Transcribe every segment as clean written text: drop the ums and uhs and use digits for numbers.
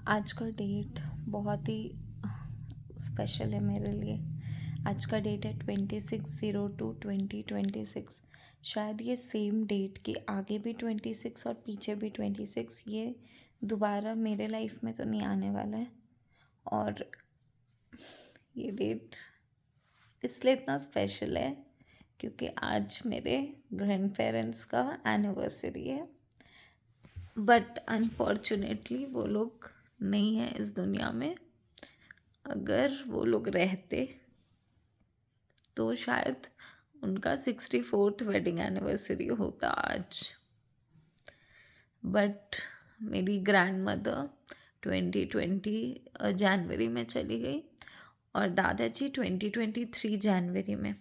आज का डेट बहुत ही स्पेशल है मेरे लिए। आज का डेट है 26/02/2026। शायद ये सेम डेट के आगे भी 26 और पीछे भी 26 ये दोबारा मेरे लाइफ में तो नहीं आने वाला है। और ये डेट इसलिए इतना स्पेशल है क्योंकि आज मेरे ग्रैंड पेरेंट्स का एनिवर्सरी है। बट अनफॉर्चुनेटली वो लोग नहीं है इस दुनिया में। अगर वो लोग रहते तो शायद उनका 64th वेडिंग एनिवर्सरी होता आज। बट मेरी ग्रैंड मदर 2020 जनवरी में चली गई और दादाजी 2023 जनवरी में।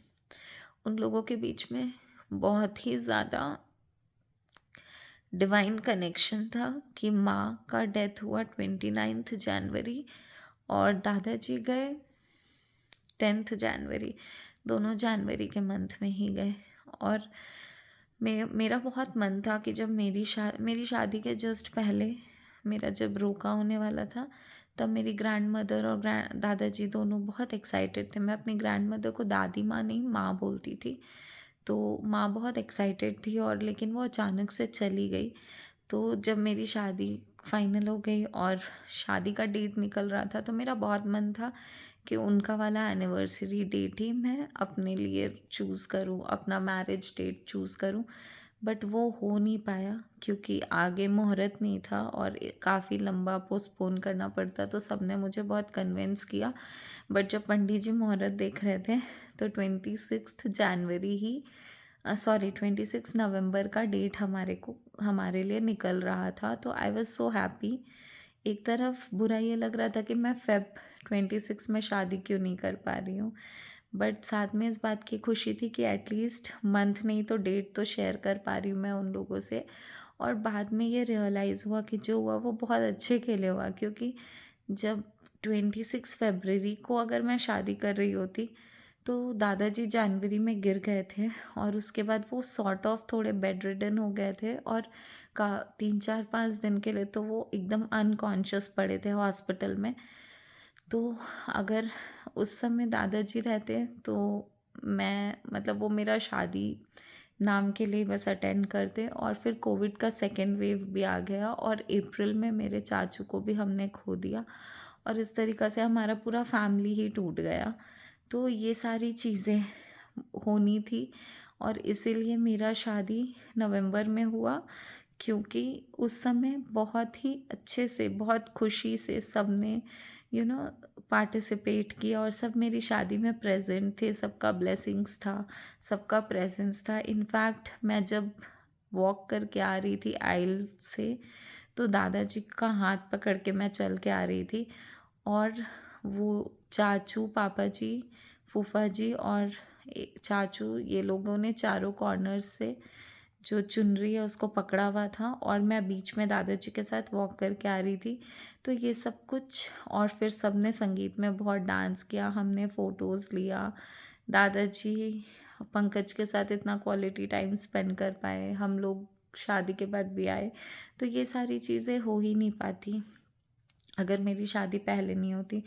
उन लोगों के बीच में बहुत ही ज़्यादा डिवाइन कनेक्शन था कि माँ का डेथ हुआ 29 जनवरी और दादाजी गए 10 जनवरी। दोनों जनवरी के मंथ में ही गए। और मेरा बहुत मन था कि जब मेरी शादी के जस्ट पहले मेरा जब रोका होने वाला था तब मेरी ग्रैंड मदर और दादाजी दोनों बहुत एक्साइटेड थे। मैं अपनी ग्रैंड मदर को दादी माँ नहीं माँ बोलती थी। तो माँ बहुत एक्साइटेड थी और लेकिन वो अचानक से चली गई। तो जब मेरी शादी फाइनल हो गई और शादी का डेट निकल रहा था तो मेरा बहुत मन था कि उनका वाला एनिवर्सरी डेट ही मैं अपने लिए चूज़ करूँ, अपना मैरिज डेट चूज़ करूँ। बट वो हो नहीं पाया क्योंकि आगे मुहूर्त नहीं था और काफ़ी लंबा पोस्टपोन करना पड़ता। तो सब ने मुझे बहुत कन्विंस किया। बट जब पंडित जी मुहूर्त देख रहे थे तो 26 जनवरी ही 26 नवंबर का डेट हमारे लिए निकल रहा था। तो आई वॉज सो हैप्पी। एक तरफ बुरा ये लग रहा था कि मैं फेब 26 में शादी क्यों नहीं कर पा रही हूँ। बट साथ में इस बात की खुशी थी कि एटलीस्ट मंथ नहीं तो डेट तो शेयर कर पा रही हूँ मैं उन लोगों से। और बाद में ये रियलाइज़ हुआ कि जो हुआ वो बहुत अच्छे के लिए हुआ क्योंकि जब 26 फरवरी को अगर मैं शादी कर रही होती तो दादाजी जनवरी में गिर गए थे और उसके बाद वो सॉर्ट ऑफ थोड़े बेड रिडन हो गए थे और का 3 4 5 दिन के लिए तो वो एकदम अनकॉन्शियस पड़े थे हॉस्पिटल में। तो अगर उस समय दादाजी रहते तो मैं मतलब वो मेरा शादी नाम के लिए बस अटेंड करते। और फिर कोविड का सेकेंड वेव भी आ गया और अप्रैल में मेरे चाचू को भी हमने खो दिया और इस तरीक़ा से हमारा पूरा फैमिली ही टूट गया। तो ये सारी चीज़ें होनी थी और इसीलिए मेरा शादी नवंबर में हुआ क्योंकि उस समय बहुत ही अच्छे से बहुत खुशी से सब ने पार्टिसिपेट किया और सब मेरी शादी में प्रेजेंट थे। सबका ब्लेसिंग्स था, सबका प्रेजेंस था। इनफैक्ट मैं जब वॉक करके आ रही थी आइल से तो दादाजी का हाथ पकड़ के मैं चल के आ रही थी और वो चाचू पापा जी फूफा जी और चाचू ये लोगों ने चारों कॉर्नर्स से जो चुनरी है उसको पकड़ा हुआ था और मैं बीच में दादाजी के साथ वॉक करके आ रही थी। तो ये सब कुछ और फिर सब ने संगीत में बहुत डांस किया, हमने फ़ोटोज़ लिया। दादाजी पंकज के साथ इतना क्वालिटी टाइम स्पेंड कर पाए, हम लोग शादी के बाद भी आए। तो ये सारी चीज़ें हो ही नहीं पाती अगर मेरी शादी पहले नहीं होती।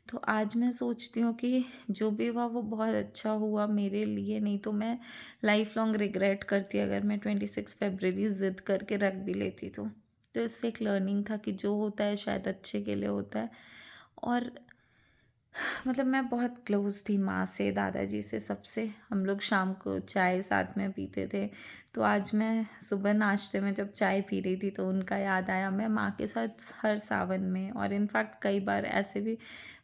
तो आज मैं सोचती हूँ कि जो भी हुआ वो बहुत अच्छा हुआ मेरे लिए, नहीं तो मैं लाइफ लॉन्ग रिग्रेट करती अगर मैं 26 फरवरी ज़िद करके रख भी लेती तो इससे एक लर्निंग था कि जो होता है शायद अच्छे के लिए होता है। और मतलब मैं बहुत क्लोज़ थी माँ से, दादाजी से, सबसे। हम लोग शाम को चाय साथ में पीते थे। तो आज मैं सुबह नाश्ते में जब चाय पी रही थी तो उनका याद आया। मैं माँ के साथ हर सावन में और इनफैक्ट कई बार ऐसे भी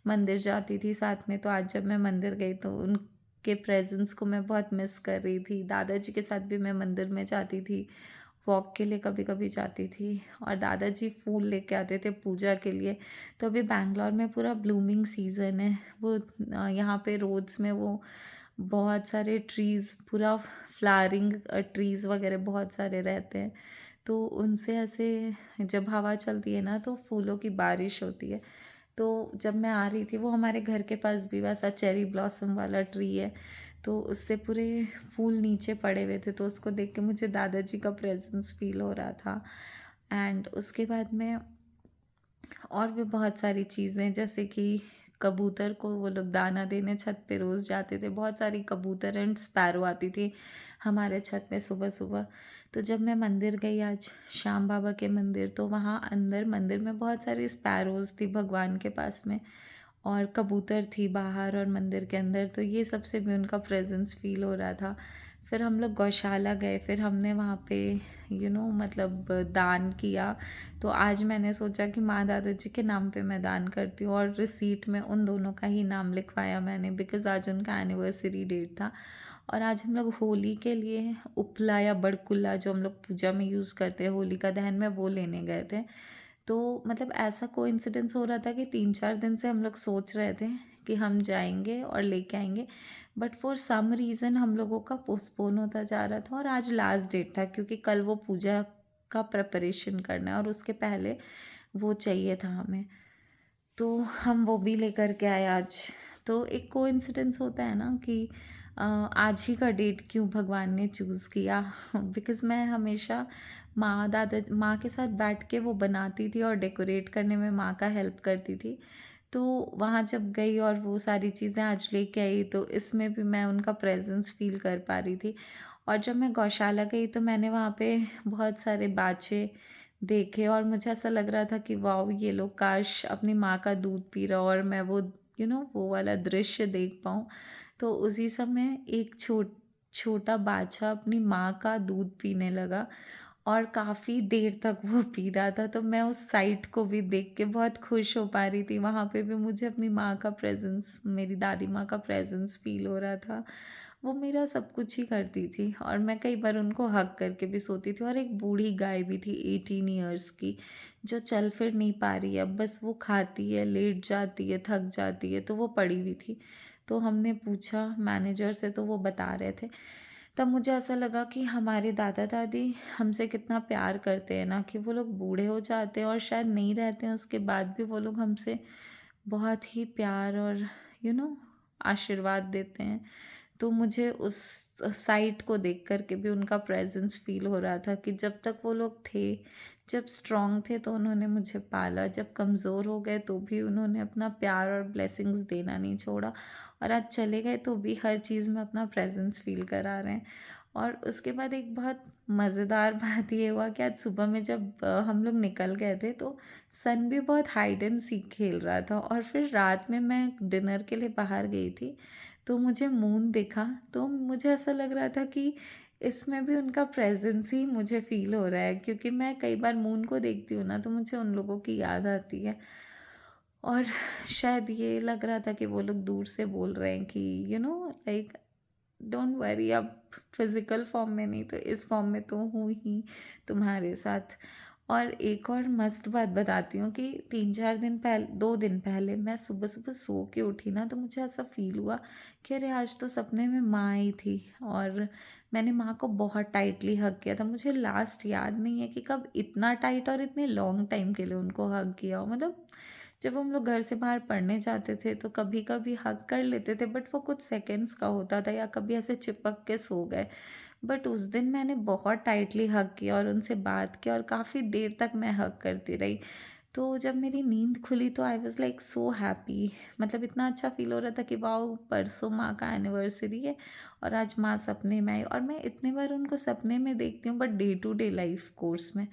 मंदिर जाती थी साथ में। तो आज जब मैं मंदिर गई तो उनके प्रेजेंस को मैं बहुत मिस कर रही थी। दादाजी के साथ भी मैं मंदिर में जाती थी, वॉक के लिए कभी कभी जाती थी और दादाजी फूल लेके आते थे पूजा के लिए। तो अभी बैंगलोर में पूरा ब्लूमिंग सीज़न है। वो यहाँ पे रोड्स में वो बहुत सारे ट्रीज़, पूरा फ्लावरिंग ट्रीज़ वगैरह बहुत सारे रहते हैं। तो उनसे ऐसे जब हवा चलती है ना तो फूलों की बारिश होती है। तो जब मैं आ रही थी वो हमारे घर के पास भी वैसा चेरी ब्लॉसम वाला ट्री है तो उससे पूरे फूल नीचे पड़े हुए थे। तो उसको देख के मुझे दादाजी का प्रेजेंस फील हो रहा था। एंड उसके बाद में और भी बहुत सारी चीज़ें, जैसे कि कबूतर को वो लोग दाना देने छत पे रोज़ जाते थे। बहुत सारी कबूतर एंड स्पैरो आती थी हमारे छत पे सुबह सुबह। तो जब मैं मंदिर गई आज श्याम बाबा के मंदिर, तो वहाँ अंदर मंदिर में बहुत सारी स्पैरोज़ थी भगवान के पास में, और कबूतर थी बाहर और मंदिर के अंदर। तो ये सबसे भी उनका प्रेजेंस फील हो रहा था। फिर हम लोग गौशाला गए, फिर हमने वहाँ पे मतलब दान किया। तो आज मैंने सोचा कि माँ दादाजी के नाम पे मैं दान करती हूँ, और रिसीट में उन दोनों का ही नाम लिखवाया मैंने, बिकॉज़ आज उनका एनिवर्सरी डेट था। और आज हम लोग होली के लिए उपला या बड़कुल्ला, जो हम लोग पूजा में यूज़ करते हैं होलिका दहन में, वो लेने गए थे। तो मतलब ऐसा कोइंसिडेंस हो रहा था कि 3-4 दिन से हम लोग सोच रहे थे कि हम जाएंगे और लेके आएंगे, बट फॉर सम रीज़न हम लोगों का पोस्टपोन होता जा रहा था। और आज लास्ट डेट था, क्योंकि कल वो पूजा का प्रिपरेशन करना है और उसके पहले वो चाहिए था हमें। तो हम वो भी लेकर के आए आज। तो एक कोइंसिडेंस होता है ना कि आज ही का डेट क्यों भगवान ने चूज़ किया। बिकॉज़ मैं हमेशा माँ के साथ बैठ के वो बनाती थी, और डेकोरेट करने में माँ का हेल्प करती थी। तो वहाँ जब गई और वो सारी चीज़ें आज लेके आई, तो इसमें भी मैं उनका प्रेजेंस फील कर पा रही थी। और जब मैं गौशाला गई, तो मैंने वहाँ पे बहुत सारे बाछे देखे, और मुझे ऐसा लग रहा था कि वाओ, ये लोग काश अपनी माँ का दूध पी रहा, और मैं वो वो वाला दृश्य देख पाऊँ। तो उसी समय एक छोटा बाछा अपनी माँ का दूध पीने लगा, और काफ़ी देर तक वो पी रहा था। तो मैं उस साइट को भी देख के बहुत खुश हो पा रही थी। वहाँ पे भी मुझे अपनी माँ का प्रेजेंस, मेरी दादी माँ का प्रेजेंस फील हो रहा था। वो मेरा सब कुछ ही करती थी, और मैं कई बार उनको हग करके भी सोती थी। और एक बूढ़ी गाय भी थी 18 ईयर्स की, जो चल फिर नहीं पा रही है, अब बस वो खाती है, लेट जाती है, थक जाती है, तो वो पड़ी हुई थी। तो हमने पूछा मैनेजर से, तो वो बता रहे थे। तब मुझे ऐसा लगा कि हमारे दादा दादी हमसे कितना प्यार करते हैं ना, कि वो लोग बूढ़े हो जाते हैं और शायद नहीं रहते हैं, उसके बाद भी वो लोग हमसे बहुत ही प्यार और आशीर्वाद देते हैं। तो मुझे उस साइट को देख कर के भी उनका प्रेजेंस फील हो रहा था, कि जब तक वो लोग थे, जब स्ट्रांग थे तो उन्होंने मुझे पाला, जब कमज़ोर हो गए तो भी उन्होंने अपना प्यार और ब्लेसिंग्स देना नहीं छोड़ा, और आज चले गए तो भी हर चीज़ में अपना प्रेजेंस फील करा रहे हैं। और उसके बाद एक बहुत मज़ेदार बात ये हुआ कि आज सुबह में जब हम लोग निकल गए थे, तो सन भी बहुत हाइड एंड सीक खेल रहा था। और फिर रात में मैं डिनर के लिए बाहर गई थी, तो मुझे मून दिखा। तो मुझे ऐसा लग रहा था कि इसमें भी उनका प्रेजेंस ही मुझे फील हो रहा है, क्योंकि मैं कई बार मून को देखती हूँ ना, तो मुझे उन लोगों की याद आती है। और शायद ये लग रहा था कि वो लोग दूर से बोल रहे हैं कि लाइक डोंट वरी, अब फिज़िकल फॉर्म में नहीं तो इस फॉर्म में तो हूँ ही तुम्हारे साथ। और एक और मस्त बात बताती हूँ कि 2 दिन पहले मैं सुबह सुबह सो के उठी ना, तो मुझे ऐसा फील हुआ कि अरे आज तो सपने में माँ आई थी, और मैंने माँ को बहुत टाइटली हग किया था। मुझे लास्ट याद नहीं है कि कब इतना टाइट और इतने लॉन्ग टाइम के लिए उनको हग किया हो। मतलब जब हम लोग घर से बाहर पढ़ने जाते थे, तो कभी कभी हग कर लेते थे, बट वो कुछ सेकंड्स का होता था, या कभी ऐसे चिपक के सो गए। बट उस दिन मैंने बहुत टाइटली हग किया और उनसे बात की, और काफ़ी देर तक मैं हग करती रही। तो जब मेरी नींद खुली, तो I was like so happy. मतलब इतना अच्छा फील हो रहा था कि वाओ, परसों माँ का एनिवर्सरी है, और आज माँ सपने में आई। और मैं इतने बार उनको सपने में देखती हूँ, but day to day life course में।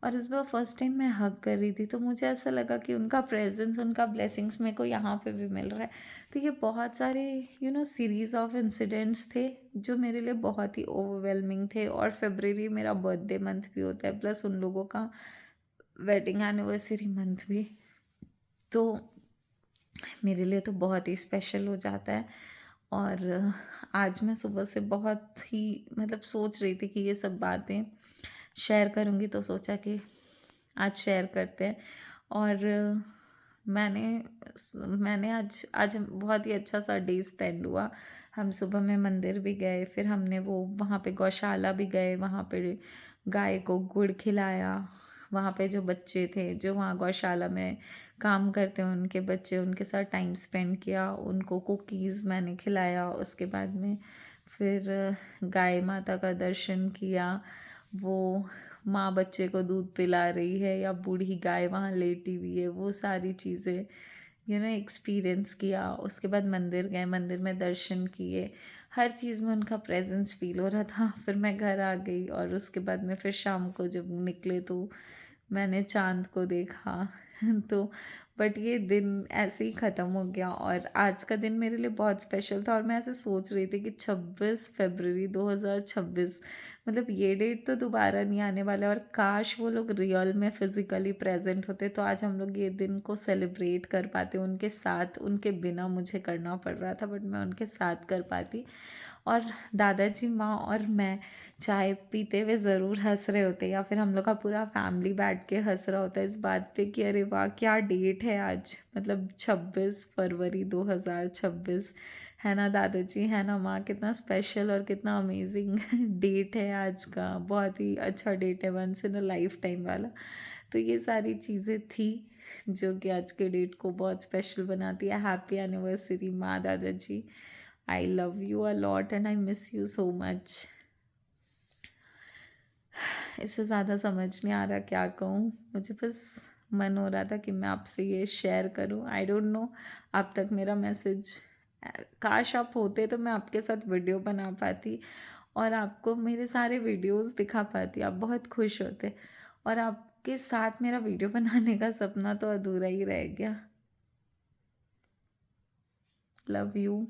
और इस बार फर्स्ट टाइम मैं हग कर रही थी, तो मुझे ऐसा लगा कि उनका प्रेजेंस, उनका ब्लेसिंग्स मेरे को यहाँ पे भी मिल रहा है। तो ये बहुत सारे सीरीज़ ऑफ इंसिडेंट्स थे, जो मेरे लिए बहुत ही ओवरवेलमिंग थे। और फेबररी मेरा बर्थडे मंथ भी होता है, प्लस उन लोगों का वेडिंग एनिवर्सरी मंथ भी। तो मेरे लिए तो बहुत ही स्पेशल हो जाता है। और आज मैं सुबह से बहुत ही सोच रही थी कि ये सब बातें शेयर करूँगी, तो सोचा कि आज शेयर करते हैं। और मैंने मैंने आज आज बहुत ही अच्छा सा डे स्पेंड हुआ। हम सुबह में मंदिर भी गए, फिर हमने वो वहाँ पे गौशाला भी गए, वहाँ पे गाय को गुड़ खिलाया। वहाँ पे जो बच्चे थे, जो वहाँ गौशाला में काम करते हैं, उनके बच्चे, उनके साथ टाइम स्पेंड किया, उनको कुकीज़ मैंने खिलाया। उसके बाद में फिर गाय माता का दर्शन किया। वो माँ बच्चे को दूध पिला रही है या बूढ़ी गाय वहाँ लेटी हुई है, वो सारी चीज़ें एक्सपीरियंस किया। उसके बाद मंदिर गए, मंदिर में दर्शन किए, हर चीज़ में उनका प्रेजेंस फील हो रहा था। फिर मैं घर आ गई और उसके बाद में फिर शाम को जब निकले तो मैंने चाँद को देखा तो बट ये दिन ऐसे ही ख़त्म हो गया। और आज का दिन मेरे लिए बहुत स्पेशल था और मैं ऐसे सोच रही थी कि 26 फरवरी 2026, मतलब ये डेट तो दोबारा नहीं आने वाला है। और काश वो लोग रियल में फिज़िकली प्रेजेंट होते तो आज हम लोग ये दिन को सेलिब्रेट कर पाते उनके साथ। उनके बिना मुझे करना पड़ रहा था बट मैं उनके साथ कर पाती। और दादाजी, माँ और मैं चाय पीते हुए ज़रूर हंस रहे होते, या फिर हम लोग का पूरा फैमिली बैठ के हंस रहा होता है इस बात पे कि अरे वाह क्या डेट है आज, मतलब 26 फरवरी 2026 है ना दादाजी, है ना माँ, कितना स्पेशल और कितना अमेजिंग डेट है आज का। बहुत ही अच्छा डेट है, once in a lifetime वाला। तो ये सारी चीज़ें थी जो कि आज के डेट को बहुत स्पेशल बनाती है। हैप्पी एनिवर्सरी माँ, दादाजी। I love you a lot and I miss you so much. इससे ज़्यादा समझ नहीं आ रहा क्या कहूँ, मुझे बस मन हो रहा था कि मैं आपसे ये शेयर करूँ। आई डोंट नो अब तक मेरा मैसेज, काश आप होते तो मैं आपके साथ वीडियो बना पाती और आपको मेरे सारे वीडियोस दिखा पाती, आप बहुत खुश होते। और आपके साथ मेरा वीडियो बनाने का सपना तो अधूरा ही रह गया। Love you.